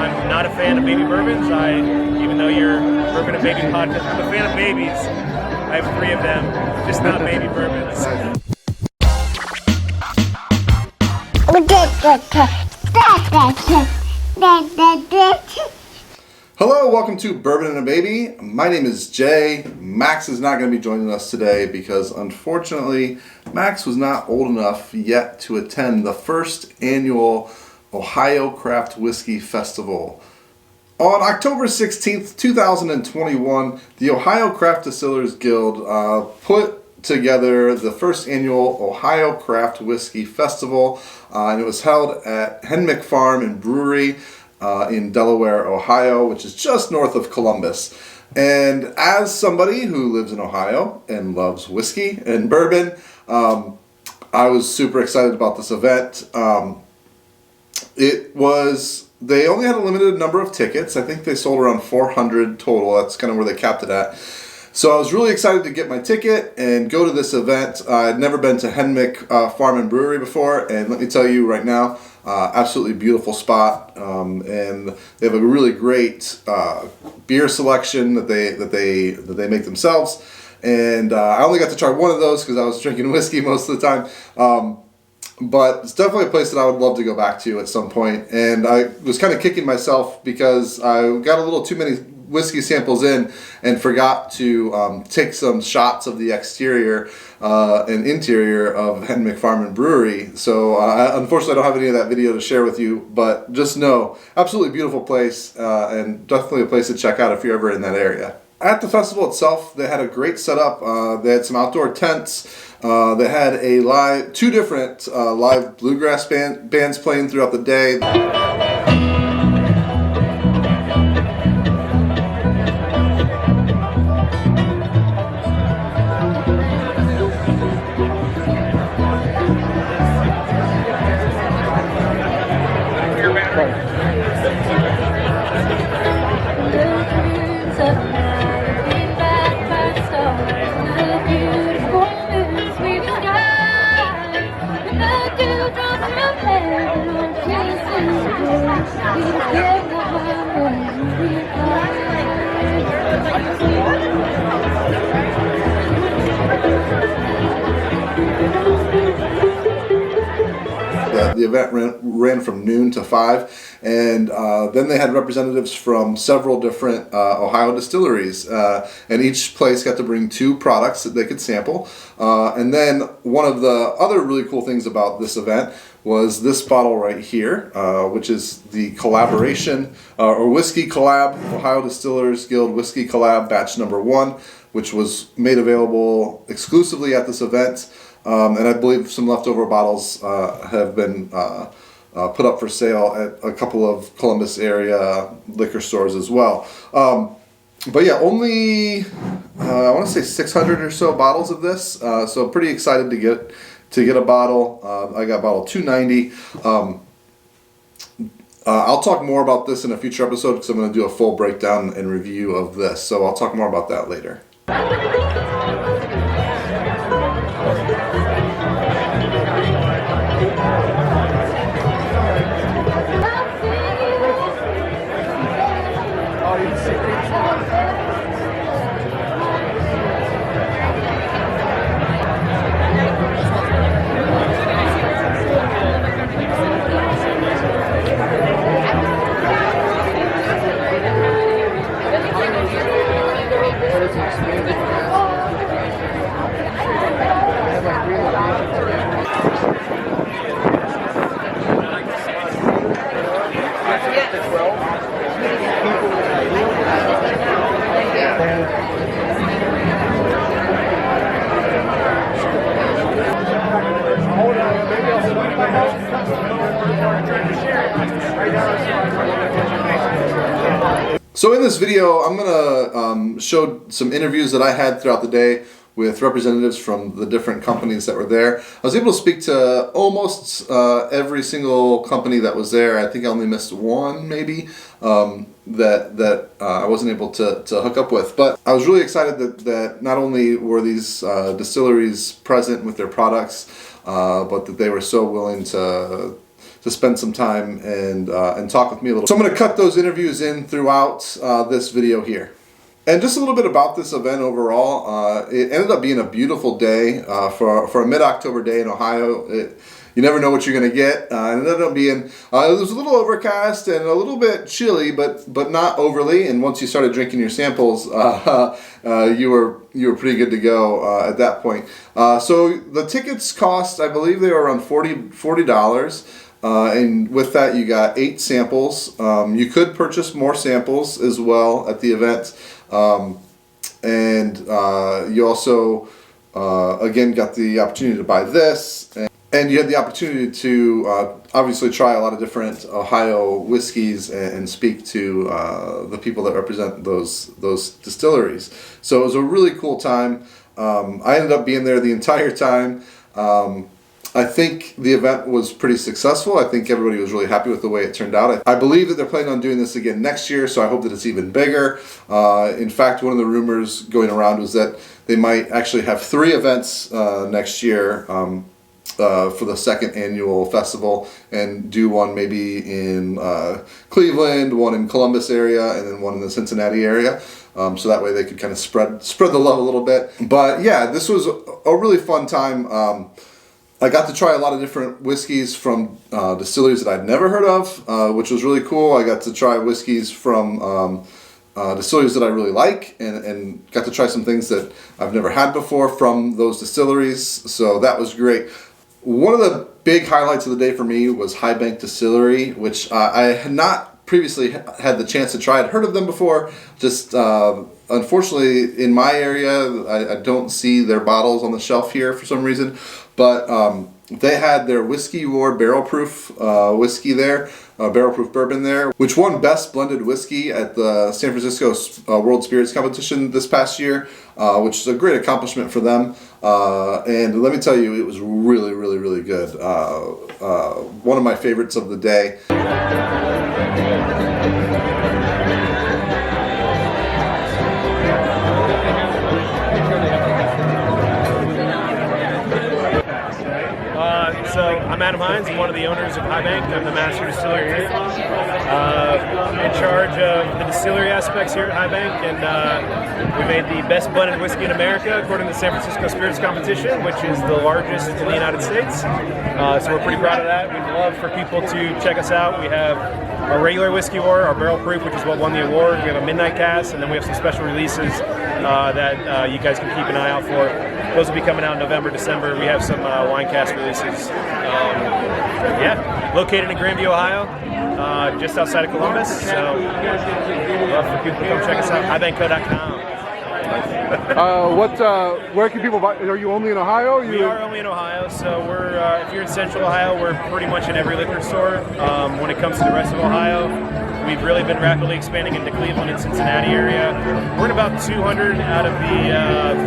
I'm not a fan of baby bourbons. Even though you're Bourbon and Baby podcast, I'm a fan of babies. I have 3 of them, just not baby bourbons. Hello, welcome to Bourbon and a Baby. My name is Jay. Max is not going to be joining us today because unfortunately Max was not old enough yet to attend the first annual Ohio Craft Whiskey Festival. On October 16th, 2021, the Ohio Craft Distillers Guild put together the first annual Ohio Craft Whiskey Festival, and it was held at Henmick Farm Brewery in Delaware, Ohio, which is just north of Columbus. And as somebody who lives in Ohio and loves whiskey and bourbon, I was super excited about this event. They only had a limited number of tickets. I think they sold around 400 total. That's kind of where they capped it at. So I was really excited to get my ticket and go to this event. I'd never been to Henmick Farm Brewery before, and let me tell you right now, absolutely beautiful spot, and they have a really great beer selection that they make themselves. And I only got to try one of those because I was drinking whiskey most of the time. But it's definitely a place that I would love to go back to at some point. And I was kind of kicking myself because I got a little too many whiskey samples in and forgot to take some shots of the exterior and interior of Henmick Farm Brewery. So unfortunately I don't have any of that video to share with you, but just know, absolutely beautiful place and definitely a place to check out if you're ever in that area. At the festival itself, they had a great setup. They had some outdoor tents. They had two different live bluegrass bands playing throughout the day. The event ran from noon to 5, and then they had representatives from several different Ohio distilleries, and each place got to bring 2 products that they could sample. And then one of the other really cool things about this event was this bottle right here, which is the collaboration or whiskey collab, Ohio Distillers Guild Whiskey Collab Batch Number 1, which was made available exclusively at this event. And I believe some leftover bottles have been put up for sale at a couple of Columbus area liquor stores as well. But yeah, only I want to say 600 or so bottles of this. So pretty excited to get a bottle. I got bottle 290. I'll talk more about this in a future episode because I'm going to do a full breakdown and review of this. So I'll talk more about that later. So in this video, I'm going to show some interviews that I had throughout the day with representatives from the different companies that were there. I was able to speak to almost every single company that was there. I think I only missed one, maybe, that I wasn't able to hook up with. But I was really excited that not only were these distilleries present with their products, but that they were so willing to spend some time and talk with me a little. So I'm going to cut those interviews in throughout this video here. And just a little bit about this event overall. It ended up being a beautiful day for a mid-October day in Ohio. You never know what you're going to get. It ended up being, it was a little overcast and a little bit chilly, but not overly. And once you started drinking your samples, you were pretty good to go at that point. So the tickets cost, I believe they were around $40. And with that, you got 8 samples. You could purchase more samples as well at the event. And you also, again, got the opportunity to buy this. And you had the opportunity to obviously try a lot of different Ohio whiskeys and speak to the people that represent those distilleries. So it was a really cool time. I ended up being there the entire time. I think the event was pretty successful. I think everybody was really happy with the way it turned out. I believe that they're planning on doing this again next year, so I hope that it's even bigger. In fact, one of the rumors going around was that they might actually have 3 events next year. For the second annual festival, and do one maybe in Cleveland, one in Columbus area, and then one in the Cincinnati area. So that way they could kind of spread the love a little bit. But yeah, this was a really fun time. I got to try a lot of different whiskeys from distilleries that I'd never heard of, which was really cool. I got to try whiskeys from distilleries that I really like, and got to try some things that I've never had before from those distilleries. So that was great. One of the big highlights of the day for me was High Bank Distillery, which I had not previously had the chance to try. I'd heard of them before, just unfortunately in my area I don't see their bottles on the shelf here for some reason, but they had their Whiskey War barrel proof whiskey there, barrel proof bourbon there, which won Best Blended Whiskey at the San Francisco World Spirits Competition this past year, which is a great accomplishment for them. And let me tell you, it was really, really, really good. One of my favorites of the day. So I'm Adam Hines. I'm one of the owners of High Bank. I'm the master distiller here. In charge of the distillery aspects here at High Bank, and we made the best blended whiskey in America according to the San Francisco Spirits Competition, which is the largest in the United States. So we're pretty proud of that. We'd love for people to check us out. We have our regular Whiskey War, our barrel proof, which is what won the award. We have a midnight cast, and then we have some special releases that you guys can keep an eye out for. Those will be coming out in November, December. We have some wine cast releases. Located in Grandview, Ohio, just outside of Columbus. So, love for people to come check us out. highbankco.com. Where can people buy? Are you only in Ohio? We are only in Ohio, so we're if you're in Central Ohio, we're pretty much in every liquor store. When it comes to the rest of Ohio, we've really been rapidly expanding into Cleveland and Cincinnati area. We're in about 200 out of the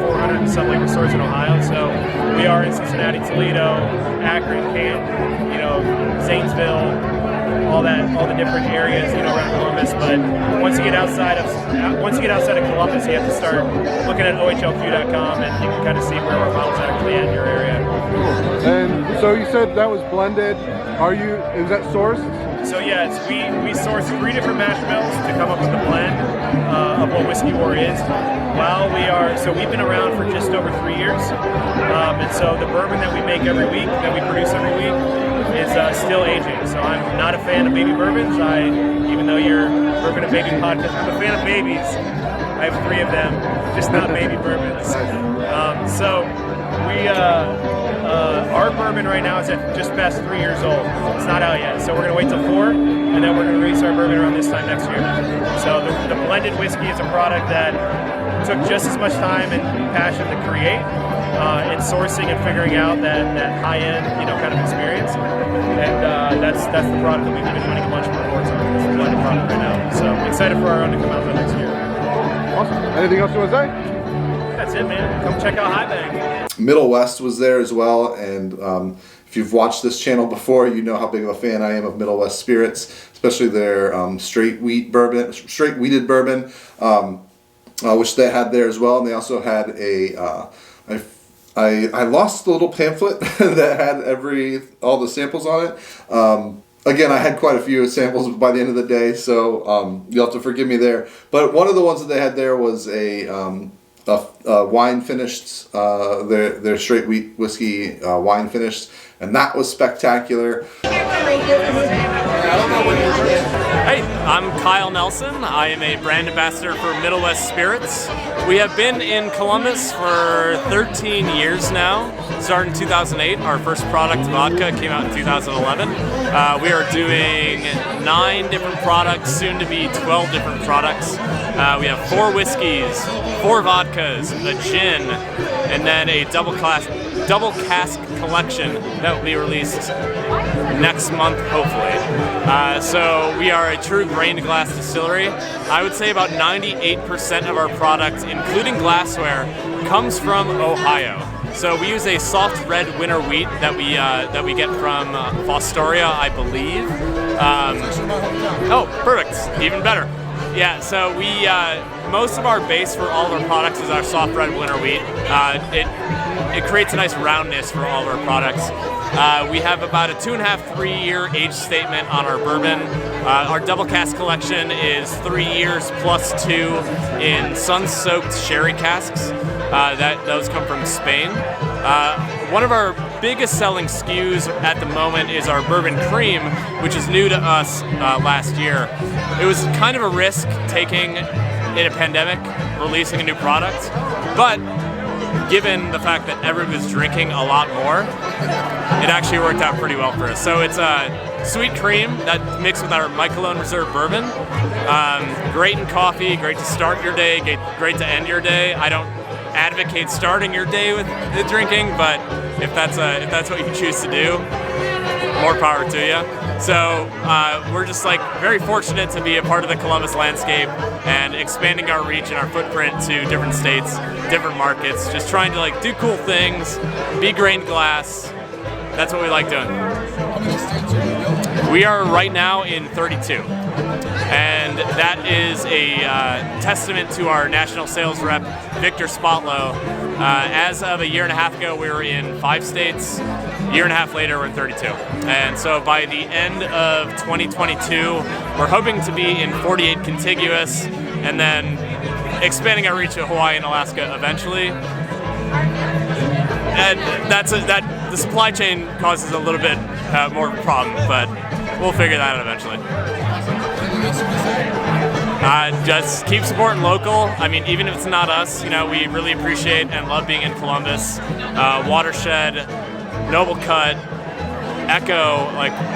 400 and some liquor stores in Ohio. So we are in Cincinnati, Toledo, Akron, Canton, Zanesville, all the different areas, around Columbus. But once you get outside of Columbus, you have to start looking at ohlq.com, and you can kind of see where our bottles actually at in your area. And so you said that was blended. Is that sourced? So yeah, we source 3 different mash bills to come up with the blend of what Whiskey War is. We've been around for just over 3 years, and so the bourbon that we make every week, that we produce every week, is still aging. So I'm not a fan of baby bourbons. Even though you're Bourbon and Baby podcast, I'm a fan of babies. I have 3 of them, just not baby bourbons. Our bourbon right now is at just past 3 years old. It's not out yet, so we're going to wait till 4, and then we're going to release our bourbon around this time next year. So the blended whiskey is a product that took just as much time and passion to create, in sourcing and figuring out that high-end, kind of experience. And that's the product that we've been winning a bunch of awards on. It's the blended product right now. So I'm excited for our own to come out next year. Awesome. Anything else you want to say? That's it, man. Come check out High Bank. Middle West was there as well, and if you've watched this channel before, you know how big of a fan I am of Middle West Spirits, especially their straight wheated bourbon, which they had there as well. And they also had I lost the little pamphlet that had all the samples on it, again, I had quite a few samples by the end of the day, so you'll have to forgive me there. But one of the ones that they had there was a wine finished, their straight wheat whiskey wine finished, and that was spectacular. Hey, I'm Kyle Nelson. I am a brand ambassador for Middle West Spirits. We have been in Columbus for 13 years now. Started in 2008. Our first product, vodka, came out in 2011. We are doing 9 different products, soon to be 12 different products. We have 4 whiskeys, 4 vodkas, a gin, and then a double cask collection that will be released next month, hopefully. So we are a true grain to glass distillery. I would say about 98% of our product, including glassware, comes from Ohio. So we use a soft red winter wheat that we get from Fostoria, I believe. Oh, perfect, even better. Yeah, so we most of our base for all of our products is our soft red winter wheat. It creates a nice roundness for all of our products. We have about a 2.5-3 year age statement on our bourbon. Our double cask collection is 3 years plus 2 in sun-soaked sherry casks. Those come from Spain. One of our biggest selling SKUs at the moment is our bourbon cream, which is new to us last year. It was kind of a risk taking in a pandemic, releasing a new product, but given the fact that everybody was drinking a lot more, it actually worked out pretty well for us. So it's a sweet cream that mixed with our Michelob Reserve bourbon. Great in coffee, great to start your day, great to end your day. I don't advocate starting your day with drinking, but if that's what you choose to do, more power to you. So we're just very fortunate to be a part of the Columbus landscape and expanding our reach and our footprint to different states, different markets, just trying to do cool things, be grain glass. That's what we like doing. We are right now in 32. And that is a testament to our national sales rep, Victor Spotlow. As of a year and a half ago, we were in 5 states. A year and a half later, we're in 32. And so by the end of 2022, we're hoping to be in 48 contiguous, and then expanding our reach to Hawaii and Alaska eventually. And the supply chain causes a little bit more of a problem, but we'll figure that out eventually. Just keep supporting local. I mean, even if it's not us, we really appreciate and love being in Columbus. Watershed, Noble Cut, Echo,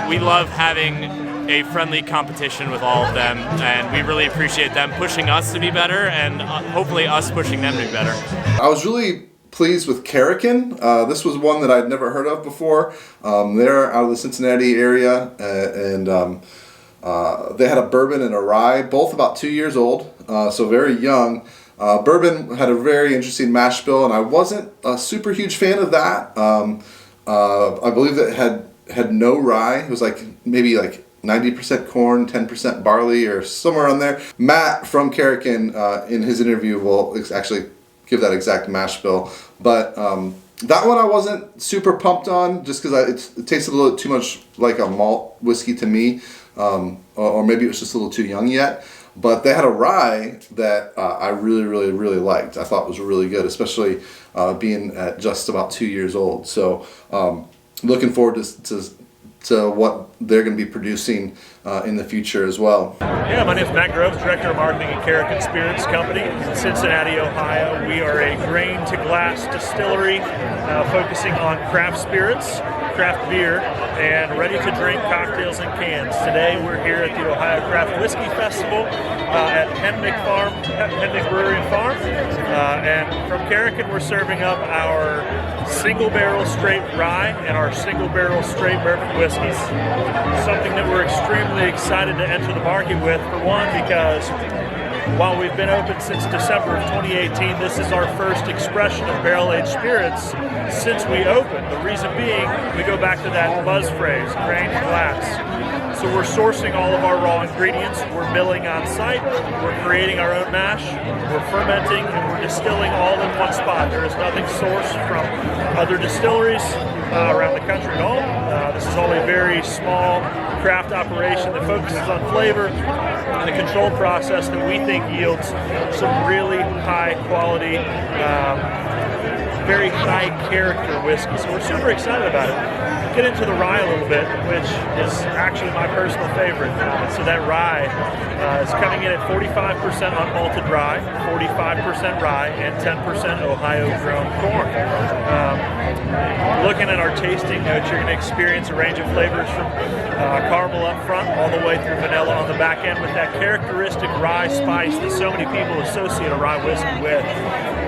we love having a friendly competition with all of them, and we really appreciate them pushing us to be better, and hopefully us pushing them to be better. I was really pleased with Karrikin. This was one that I'd never heard of before. They're out of the Cincinnati area, and they had a bourbon and a rye, both about 2 years old, so very young. Bourbon had a very interesting mash bill, and I wasn't a super huge fan of that. I believe that it had no rye. It was maybe 90% corn, 10% barley, or somewhere on there. Matt from Karrikin, in his interview, will actually give that exact mash bill. But that one I wasn't super pumped on, just because it tasted a little too much like a malt whiskey to me, or maybe it was just a little too young yet. But they had a rye that I really, really, really liked. I thought was really good, especially being at just about 2 years old. So looking forward to what they're going to be producing in the future as well. Yeah, my name is Matt Groves, Director of Marketing at Karrikin Spirits Company in Cincinnati, Ohio. We are a grain-to-glass distillery focusing on craft spirits, craft beer, and ready-to-drink cocktails and cans. Today we're here at the Ohio Craft Whiskey Festival at Henmick Brewery and Farm. And from Karrikin, we're serving up our single-barrel straight rye and our single-barrel straight bourbon whiskeys. Something that we're extremely excited to enter the market with, for one, because while we've been open since December of 2018, this is our first expression of barrel-aged spirits since we opened. The reason being, we go back to that buzz phrase, grain to glass. So we're sourcing all of our raw ingredients, we're milling on site, we're creating our own mash, we're fermenting, and we're distilling all in one spot. There is nothing sourced from other distilleries around the country at all. This is all a very small craft operation that focuses on flavor and a controlled process that we think yields some really high quality, very high character whiskey. So we're super excited about it. Get into the rye a little bit, which is actually my personal favorite. So that rye is coming in at 45% unmalted rye, 45% rye, and 10% Ohio-grown corn. Looking at our tasting notes, you're going to experience a range of flavors from caramel up front all the way through vanilla on the back end with that characteristic rye spice that so many people associate a rye whiskey with.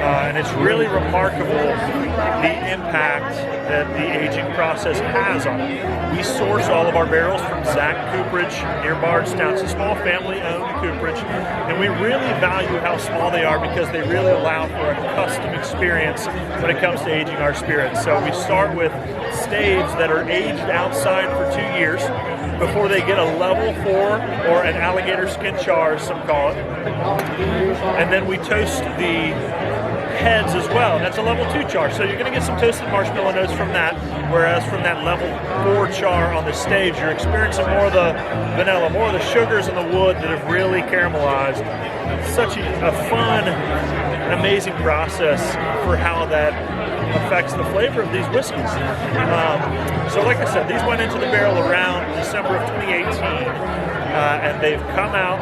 And it's really remarkable the impact that the aging process has on it. We source all of our barrels from Zach Cooperage near Bardstown. It's a small family-owned cooperage, and we really value how small they are because they really allow for a custom experience when it comes to aging our spirits. So we start with staves that are aged outside for 2 years before they get a level 4 or an alligator skin char, as some call it. And then we toast the heads as well, and that's a level 2 char. So you're going to get some toasted marshmallow notes from that, whereas from that level 4 char on the staves, you're experiencing more of the vanilla, more of the sugars in the wood that have really caramelized. Such a fun, amazing process for how that affects the flavor of these whiskeys. So like I said, these went into the barrel around December of 2018. And they've come out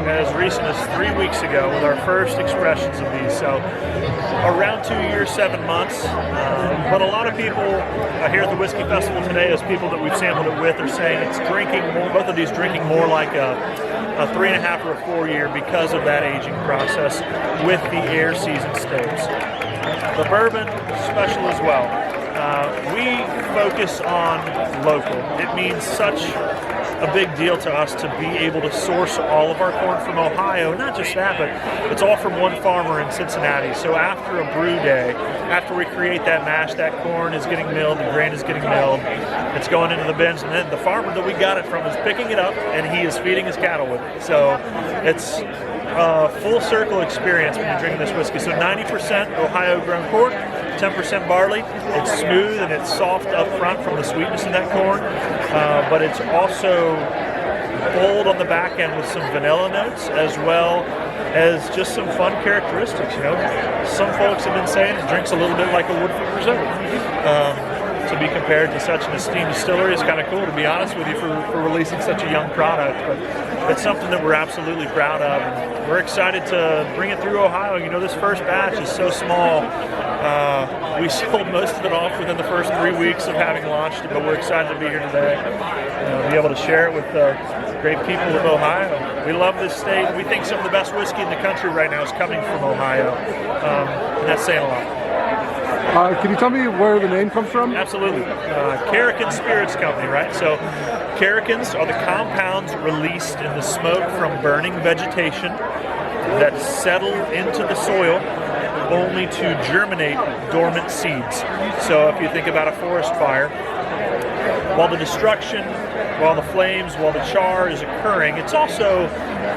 as recent as 3 weeks ago with our first expressions of these. So around 2 years, 7 months. But a lot of people here at the Whiskey Festival today, as people that we've sampled it with, are saying it's drinking more, both of these drinking more like a 3.5 or a 4 year because of that aging process with the air season staves. The bourbon, special as well. We focus on local. It means such a big deal to us to be able to source all of our corn from Ohio. Not just that, but it's all from one farmer in Cincinnati. So after a brew day, after we create that mash, that corn is getting milled, the grain is getting milled, it's going into the bins, and then the farmer that we got it from is picking it up and he is feeding his cattle with it. So it's a full circle experience when you're drinking this whiskey. So 90% Ohio grown corn, 10% barley. It's smooth and it's soft up front from the sweetness in that corn, but it's also bold on the back end with some vanilla notes as well as just some fun characteristics. You know, some folks have been saying it drinks a little bit like a Woodford Reserve. To be compared to such an esteemed distillery is kind of cool, to be honest with you, for releasing such a young product. But it's something that we're absolutely proud of. And we're excited to bring it through Ohio. You know, this first batch is so small. We sold most of it off within the first 3 weeks of having launched it, but we're excited to be here today, be able to share it with the great people of Ohio. We love this state. We think some of the best whiskey in the country right now is coming from Ohio, and that's saying a lot. Can you tell me where the name comes from? Absolutely. Karrikin Spirits Company, right? So Karrikins are the compounds released in the smoke from burning vegetation that settle into the soil only to germinate dormant seeds. So if you think about a forest fire, while the destruction, while the flames, while the char is occurring, it's also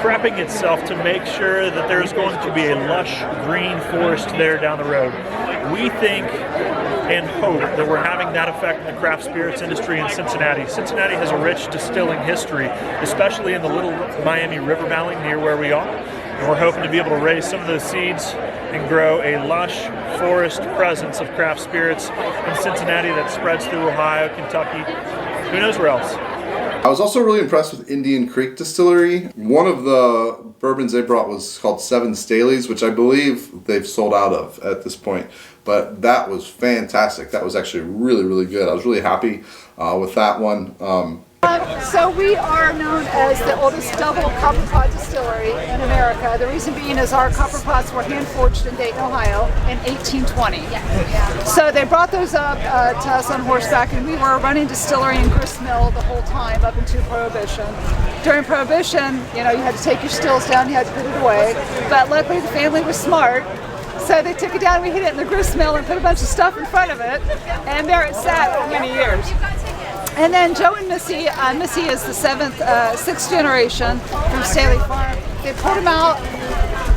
prepping itself to make sure that there's going to be a lush green forest there down the road. We think and hope that we're having that effect in the craft spirits industry in Cincinnati. Cincinnati has a rich distilling history, especially in the little Miami River Valley near where we are. And we're hoping to be able to raise some of those seeds and grow a lush forest presence of craft spirits in Cincinnati that spreads through Ohio, Kentucky, who knows where else. I was also really impressed with Indian Creek Distillery. One of the bourbons they brought was called Seven Staleys, which I believe they've sold out of at this point. But that was fantastic. That was actually really, really good. I was really happy with that one. So we are known as the oldest double copper pot distillery in America. The reason being is our copper pots were hand forged in Dayton, Ohio in 1820. So they brought those up to us on horseback, and we were running distillery and grist mill the whole time up until Prohibition. During Prohibition, you know, you had to take your stills down, you had to put it away. But luckily the family was smart. So they took it down, we hid it in the grist mill and put a bunch of stuff in front of it, and there it sat for many years. And then Joe and Missy, Missy is the sixth generation from Staley Farm. They pulled them out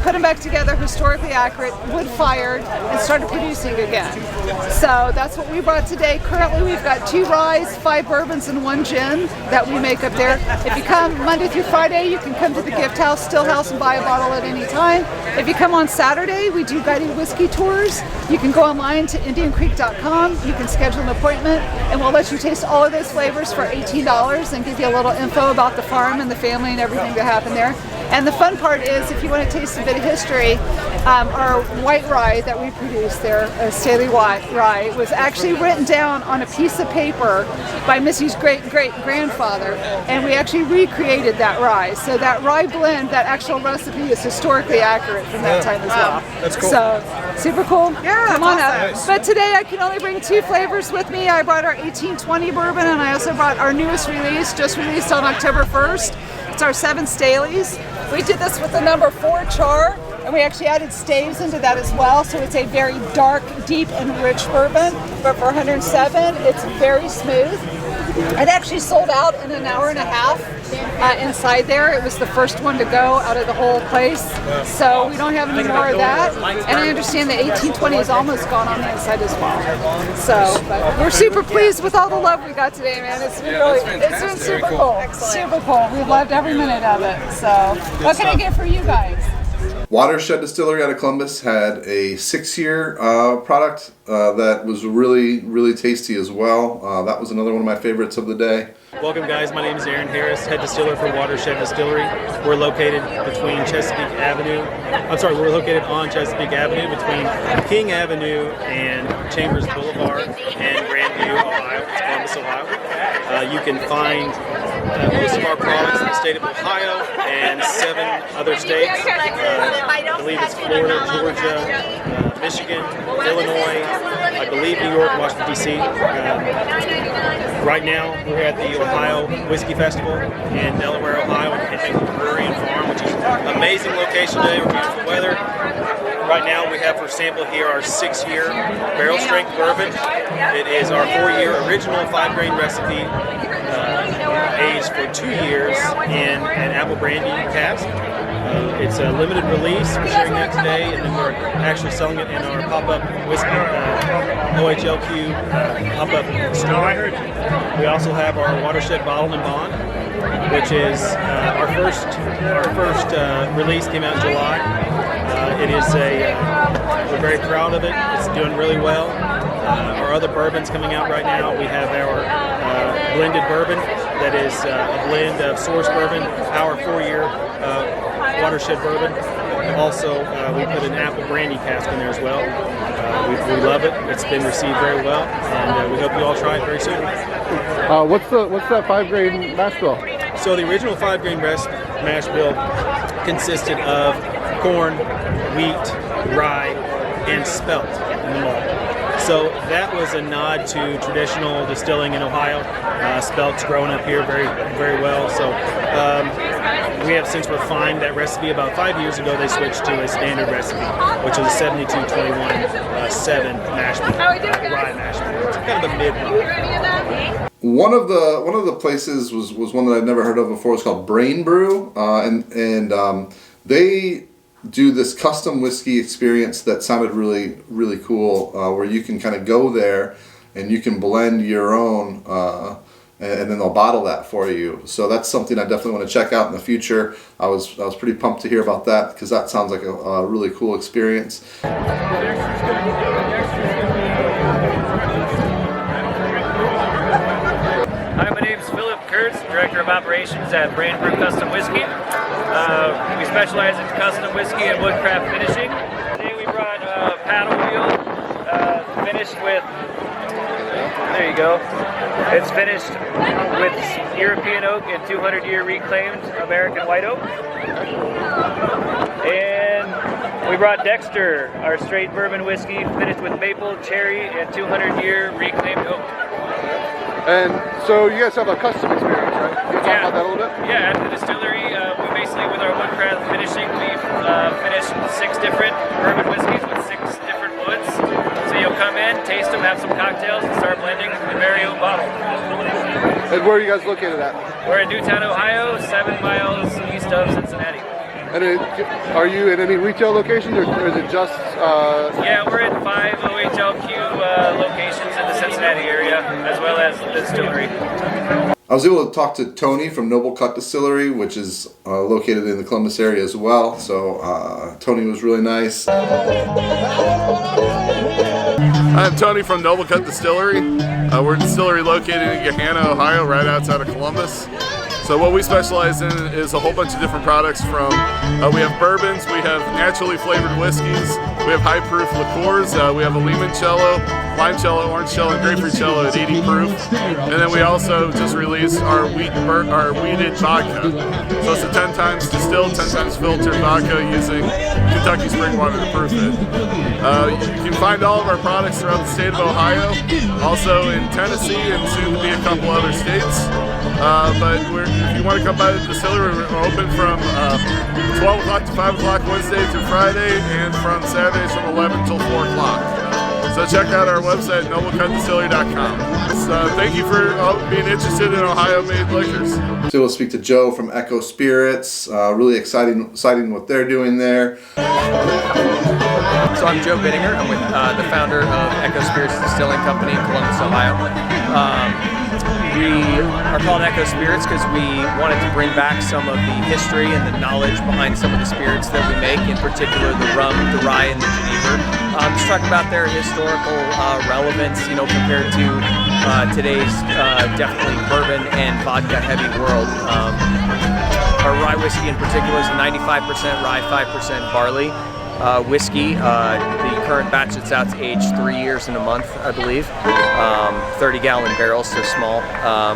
put them back together, historically accurate, wood-fired, and started producing again. So that's what we brought today. Currently, we've got 2 ryes, 5 bourbons, and 1 gin that we make up there. If you come Monday through Friday, you can come to the gift house, still house, and buy a bottle at any time. If you come on Saturday, we do guided whiskey tours. You can go online to IndianCreek.com. You can schedule an appointment, and we'll let you taste all of those flavors for $18 and give you a little info about the farm and the family and everything that happened there. And the fun part is, if you want to taste a bit of history, our white rye that we produce there, Staley rye, was actually written down on a piece of paper by Missy's great-great-grandfather, and we actually recreated that rye. So that rye blend, that actual recipe, is historically accurate from that time as well. That's cool. So, super cool. Yeah, come on up. But today I can only bring 2 flavors with me. I brought our 1820 bourbon, and I also brought our newest release, just released on October 1st. It's our 7 Staleys. We did this with the number 4 char, and we actually added staves into that as well. So it's a very dark, deep, and rich bourbon. But for 107, it's very smooth. It actually sold out in an hour and a half inside there. It was the first one to go out of the whole place. So we don't have any more of that. And I understand the 1820 is almost gone on the inside as well. So but we're super pleased with all the love we got today, man. It's been it's been super cool. Super cool. We've loved every minute of it. So what can I get for you guys? Watershed Distillery out of Columbus had a 6-year product that was really, really tasty as well. That was another one of my favorites of the day. Welcome, guys. My name is Aaron Harris, head distiller for Watershed Distillery. We're located between Chesapeake Avenue. We're located on Chesapeake Avenue between King Avenue and Chambers Boulevard and Grandview, Ohio. It's Columbus, Ohio. You can find most of our products in the state of Ohio and 7 other states. I believe it's Florida, Georgia, Michigan, Illinois, I believe New York, Washington, D.C. Right now, we're at the Ohio Whiskey Festival in Delaware, Ohio, at Henmick Brewery and Farm, which is an amazing location today with beautiful weather. Right now, we have for sample here our 6-year barrel strength bourbon. It is our 4-year original 5-grain recipe, aged for 2 years in an apple brandy cask. It's a limited release. We're sharing that today, and then we're actually selling it in our pop-up whiskey OHLQ pop-up store. We also have our Watershed Bottled and Bond, which is our first release. Came out in July. We're very proud of it. It's doing really well. Our other bourbons coming out right now. We have our blended bourbon that is a blend of source bourbon, our 4-year Watershed bourbon. Also, we put an apple brandy cask in there as well. We love it. It's been received very well, and we hope you all try it very soon. What's that 5-grain mash bill? So the original 5-grain mash bill consisted of corn, wheat, rye, and spelt in the malt. So that was a nod to traditional distilling in Ohio. Spelt's grown up here very, very well. So we have since refined that recipe. About 5 years ago, they switched to a standard recipe, which was a 7221 7 mash bill, rye mash bill. It's kind of a mid one. One of the places was one that I'd never heard of before. It's called Brew, and they do this custom whiskey experience that sounded really, really cool, where you can kind of go there and you can blend your own, and then they'll bottle that for you. So that's something I definitely want to check out in the future. I was pretty pumped to hear about that, because that sounds like a really cool experience. Hi, my name is Phillip Kurtz, Director of Operations at Brew Custom Whiskey. We specialize in custom whiskey and woodcraft finishing. Today we brought a paddle wheel, finished with, there you go, it's finished with European oak and 200-year reclaimed American white oak. And we brought Dexter, our straight bourbon whiskey, finished with maple, cherry, and 200-year reclaimed oak. And so you guys have a custom experience, right? Can you talk about that a little bit? Yeah, at the distillery, we basically, with our woodcraft finishing, we've finished 6 different bourbon whiskeys with 6 different woods. So you'll come in, taste them, have some cocktails, and start blending the very own bottle. And where are you guys located at? We're in Newtown, Ohio, 7 miles east of Cincinnati. And are you at any retail locations, or is it just? Yeah, we're at 5 OHLQ locations in the Cincinnati area, as well as the distillery. I was able to talk to Tony from Noble Cut Distillery, which is located in the Columbus area as well. So Tony was really nice. I'm Tony from Noble Cut Distillery. We're a distillery located in Gahanna, Ohio, right outside of Columbus. So what we specialize in is a whole bunch of different products from, we have bourbons, we have naturally flavored whiskeys, we have high proof liqueurs, we have a limoncello, limecello, orangecello, and grapefruitcello at 80 proof. And then we also just released our wheated vodka. So it's a 10 times distilled, 10 times filtered vodka using Kentucky spring water to proof it. You can find all of our products throughout the state of Ohio, also in Tennessee and soon to be a couple other states. But if you want to come by the distillery, we're open from 12 o'clock to 5 o'clock Wednesday through Friday, and from Saturdays from 11 till 4 o'clock. So check out our website, noblecutdistillery.com. So thank you for being interested in Ohio-made liquors. So we'll speak to Joe from Echo Spirits. Really exciting what they're doing there. So I'm Joe Bidinger. I'm with the founder of Echo Spirits Distilling Company in Columbus, Ohio. We are called Echo Spirits because we wanted to bring back some of the history and the knowledge behind some of the spirits that we make, in particular the rum, the rye, and the Geneva. Just talk about their historical relevance, compared to today's definitely bourbon and vodka-heavy world. Our rye whiskey in particular is a 95% rye, 5% barley. Whiskey, the current batch that's out to age 3 years and a month, I believe. 30-gallon barrels, so small.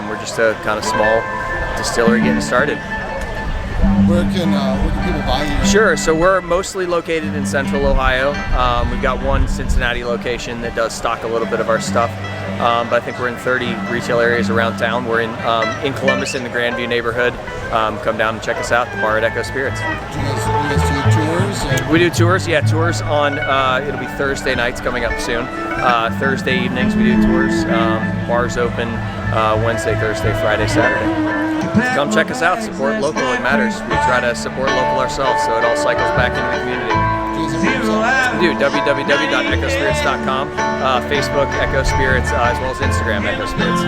We're just a kind of small distillery getting started. Where can people buy you? Sure, so we're mostly located in central Ohio. We've got one Cincinnati location that does stock a little bit of our stuff. But I think we're in 30 retail areas around town. We're in Columbus in the Grandview neighborhood. Come down and check us out, the bar at Echo Spirits. Do you guys do tours? We do tours, tours on, it'll be Thursday nights coming up soon. Thursday evenings we do tours. Bars open Wednesday, Thursday, Friday, Saturday. Come check us out, support local, it matters. We try to support local ourselves, so it all cycles back into the community. We do www.echospirits.com, Facebook Echo Spirits, as well as Instagram Echo Spirits.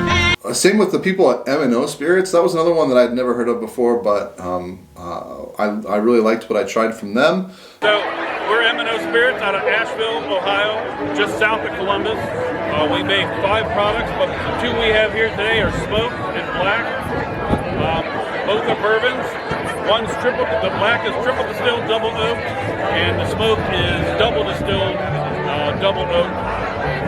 Same with the people at M&O Spirits. That was another one that I'd never heard of before, but I really liked what I tried from them. So we're M&O Spirits out of Asheville, Ohio, just south of Columbus. We make 5 products, but the 2 we have here today are smoked and black. Both are bourbons. One's the black is triple distilled double oak, and the smoke is double distilled double oak.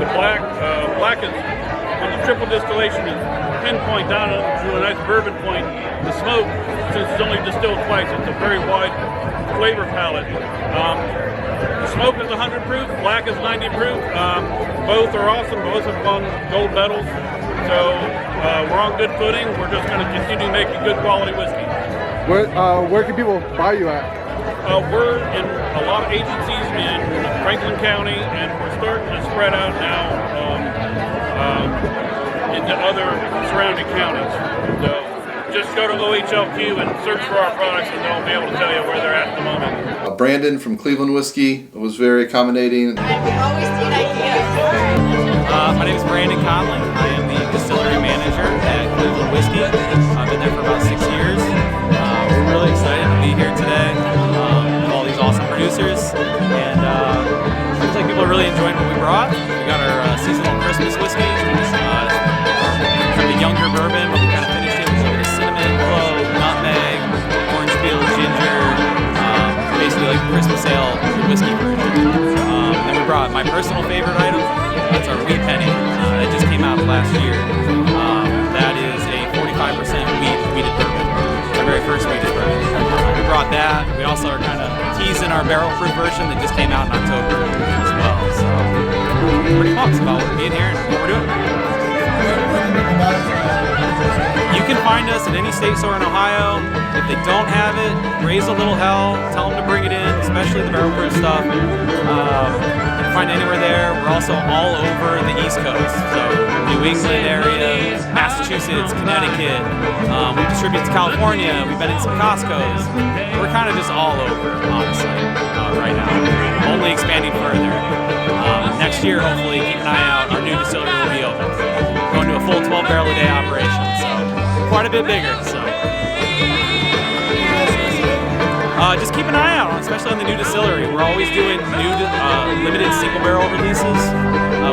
The black is, when the triple distillation is pinpoint down to a nice bourbon point, the smoke, since it's only distilled twice, it's a very wide flavor palette. The smoke is 100 proof, black is 90 proof. Both are awesome. Both have won gold medals. So we're on good footing. We're just going to continue making good quality whiskey. Where can people buy you at? We're in a lot of agencies in Franklin County, and we're starting to spread out now into other surrounding counties. So just go to OHLQ and search for our products, and they'll be able to tell you where they're at the moment. Brandon from Cleveland Whiskey was very accommodating. My name is Brandon Conlon. I am the distillery manager at Cleveland Whiskey. I've been there for about 6 years. We're really excited to be here today with all these awesome producers, and it looks like people are really enjoying what we brought. We got our seasonal Christmas whiskey, kind of a younger bourbon, but we kind of finished it with a cinnamon, clove, nutmeg, orange peel, ginger, basically like Christmas ale whiskey version. And we brought my personal favorite item. That's our wheat penny. That just came out last year. That is a 45% wheated bourbon. Our very first wheated bourbon. We brought that. We also are kind of teasing our barrel proof version that just came out in October as well. So pretty pumped about being here and what we're doing. You can find us at any state store in Ohio. If they don't have it, raise a little hell. Tell them to bring it in, especially the barrel proof stuff. You can find it anywhere there. We're also all over the East Coast, so New England area, Massachusetts, Connecticut. We distribute to California. We've been in some Costco's. We're kind of just all over, honestly, right now. Only expanding further. Next year, hopefully, keep an eye out. Our new distillery will be open. Going to a full 12 barrel a day operation, so quite a bit bigger. So just keep an eye out, especially on the new distillery. We're always doing new limited single barrel releases.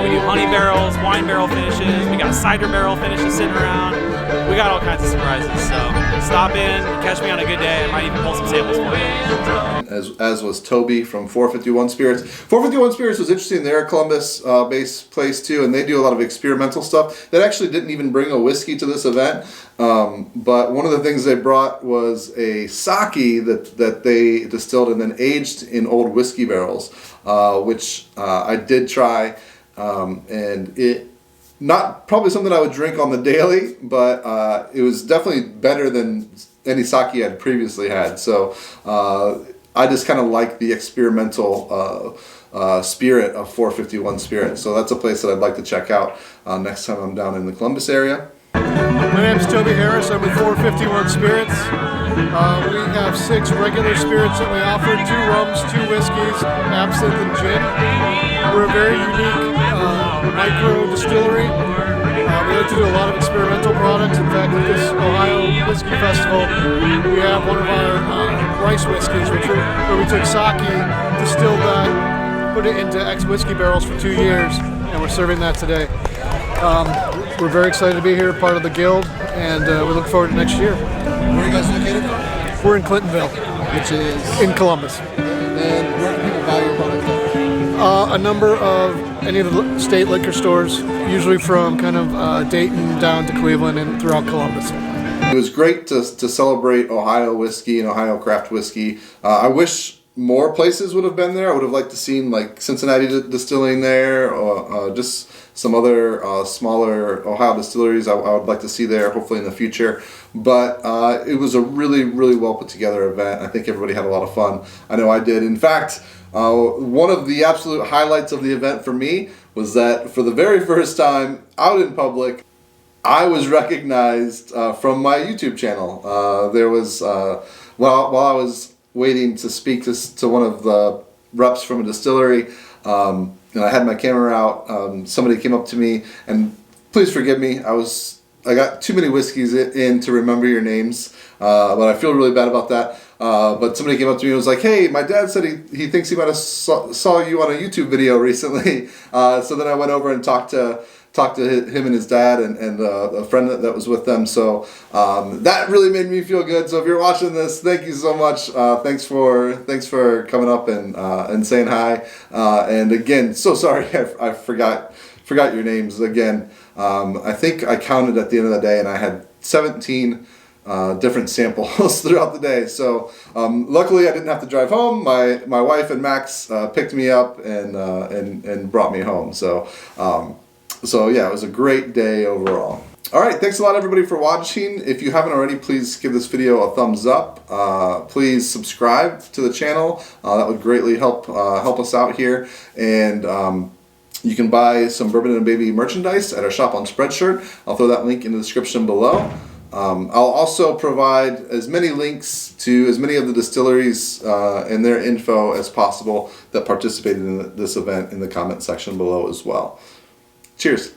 We do honey barrels, wine barrel finishes. We got cider barrel finishes sitting around. We got all kinds of surprises. So stop in, catch me on a good day. I might even pull some samples for you. As was Toby from 451 Spirits. 451 Spirits was interesting. They're a Columbus-based place too, and they do a lot of experimental stuff. They actually didn't even bring a whiskey to this event, but one of the things they brought was a sake that they distilled and then aged in old whiskey barrels, which I did try, and it not probably something I would drink on the daily, but it was definitely better than any sake I'd previously had. So I just kind of like the experimental spirit of 451 Spirit. So that's a place that I'd like to check out next time I'm down in the Columbus area. My name is Toby Harris. I'm with 451 Spirits. We have 6 regular spirits that we offer, 2 rums, 2 whiskeys, absinthe, and gin. We're a very unique micro distillery. We like to do a lot of experimental products. In fact, at this Ohio Whiskey Festival, we have one of our rice whiskeys, where we took sake, distilled that, put it into whiskey barrels for 2 years, and we're serving that today. We're very excited to be here, part of the guild, and we look forward to next year. Where are you guys located? We're in Clintonville. Which is? In Columbus. And where can people buy your product? A number of any of the state liquor stores, usually from kind of Dayton down to Cleveland and throughout Columbus. It was great to celebrate Ohio whiskey and Ohio craft whiskey. I wish more places would have been there. I would have liked to seen like Cincinnati Distilling there, or just some other smaller Ohio distilleries I would like to see there, hopefully in the future. But it was a really, really well put together event. I think everybody had a lot of fun. I know I did. In fact, one of the absolute highlights of the event for me was that for the very first time out in public, I was recognized from my YouTube channel. There was, while I was waiting to speak to one of the reps from a distillery, and I had my camera out, somebody came up to me, and please forgive me, I got too many whiskeys in to remember your names, but I feel really bad about that. But somebody came up to me and was like, hey, my dad said he thinks he might have saw you on a YouTube video recently. So then I went over and talked to him and his dad and a friend that was with them. So that really made me feel good. So if you're watching this, thank you so much. Thanks for coming up and saying hi. And again, so sorry I forgot your names again. I think I counted at the end of the day, and I had 17 different samples throughout the day. So luckily I didn't have to drive home. My wife and Max picked me up and brought me home. So yeah, it was a great day overall. All right, thanks a lot everybody for watching. If you haven't already, please give this video a thumbs up. Please subscribe to the channel. That would greatly help us out here. And you can buy some Bourbon and Baby merchandise at our shop on Spreadshirt. I'll throw that link in the description below. I'll also provide as many links to as many of the distilleries and their info as possible that participated in this event in the comment section below as well. Cheers.